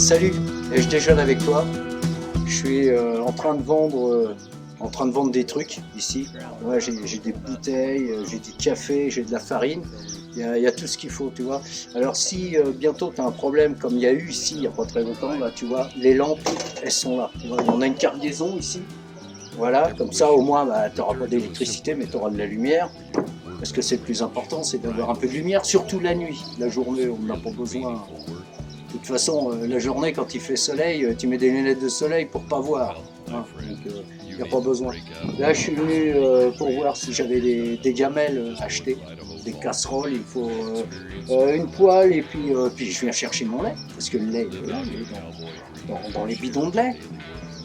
Salut, et je déjeune avec toi. Je suis en train de vendre des trucs ici. Ouais, j'ai des bouteilles, j'ai du café, j'ai de la farine. Il y a tout ce qu'il faut, tu vois. Alors si bientôt tu as un problème comme il y a eu ici il n'y a pas très longtemps, là, tu vois, les lampes, elles sont là. Tu vois, on a une cargaison ici. Voilà, comme ça au moins bah, tu n'auras pas d'électricité, mais tu auras de la lumière. Parce que c'est le plus important, c'est d'avoir un peu de lumière, surtout la nuit. La journée, on n'a pas besoin. De toute façon, la journée, quand il fait soleil, tu mets des lunettes de soleil pour pas voir. Hein, donc, il n'y a pas besoin. Là, je suis venu pour voir si j'avais des gamelles achetées, des casseroles. Il faut une poêle et puis je viens chercher mon lait. Parce que le lait, il est là, il est dans les bidons de lait.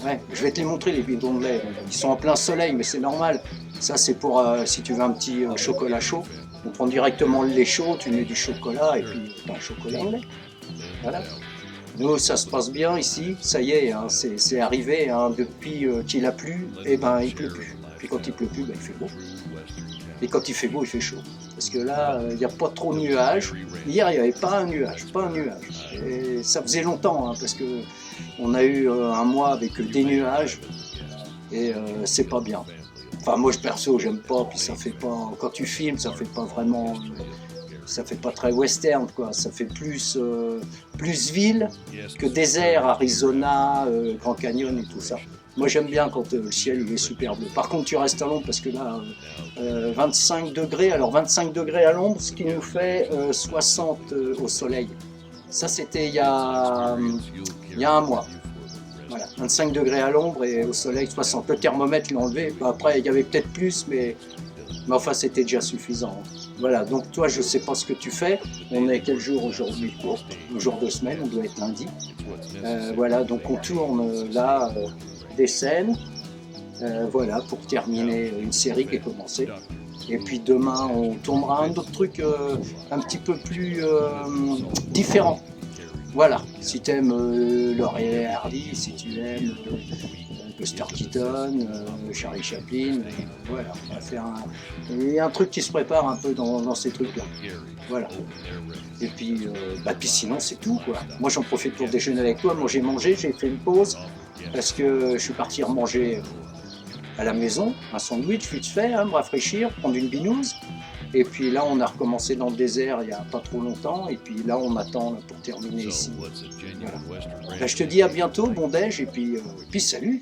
Ouais, je vais te les montrer, les bidons de lait. Ils sont en plein soleil, mais c'est normal. Ça, c'est pour si tu veux un petit chocolat chaud. On prend directement le lait chaud, tu mets du chocolat et puis tu as un chocolat au lait. Voilà. Nous, ça se passe bien ici, ça y est, hein, c'est arrivé, hein, depuis qu'il a plu, et ben il pleut plus. Puis quand il pleut plus, ben, il fait beau. Et quand il fait beau, il fait chaud. Parce que là, il n'y a pas trop de nuages. Hier, il n'y avait pas un nuage, pas un nuage. Et ça faisait longtemps, hein, parce que on a eu un mois avec des nuages, et c'est pas bien. Enfin, moi, perso, j'aime pas, puis ça fait pas. Quand tu filmes, ça fait pas vraiment. Ça fait pas très western, quoi. Ça fait plus ville que désert, Arizona, Grand Canyon et tout ça. Moi, j'aime bien quand le ciel il est super bleu. Par contre, tu restes à l'ombre parce que là, 25 degrés, alors 25 degrés à l'ombre, ce qui nous fait 60 au soleil. Ça, c'était il y a un mois. Voilà, 25 degrés à l'ombre et au soleil 60. Le thermomètre l'a enlevé. Après, il y avait peut-être plus, mais enfin, c'était déjà suffisant. Voilà, donc toi, je ne sais pas ce que tu fais. On est quel jour aujourd'hui? Un jour de semaine, on doit être lundi. Voilà, donc on tourne là des scènes. Voilà, pour terminer une série qui est commencée. Et puis demain, on tournera un autre truc un petit peu plus différent. Voilà, si tu aimes Laurel et Hardy, si tu aimes Buster Keaton, Charlie Chaplin, voilà, on va faire il y a un truc qui se prépare un peu dans ces trucs-là. Voilà. Et puis, puis sinon c'est tout quoi. Moi j'en profite pour déjeuner avec toi. Moi j'ai mangé, j'ai fait une pause parce que je suis parti remanger à la maison, un sandwich vite fait, hein, me rafraîchir, prendre une binouse. Et puis là, on a recommencé dans le désert il n'y a pas trop longtemps. Et puis là, on attend pour terminer ici. Voilà. Ben, je te dis à bientôt, bon déj, et puis salut.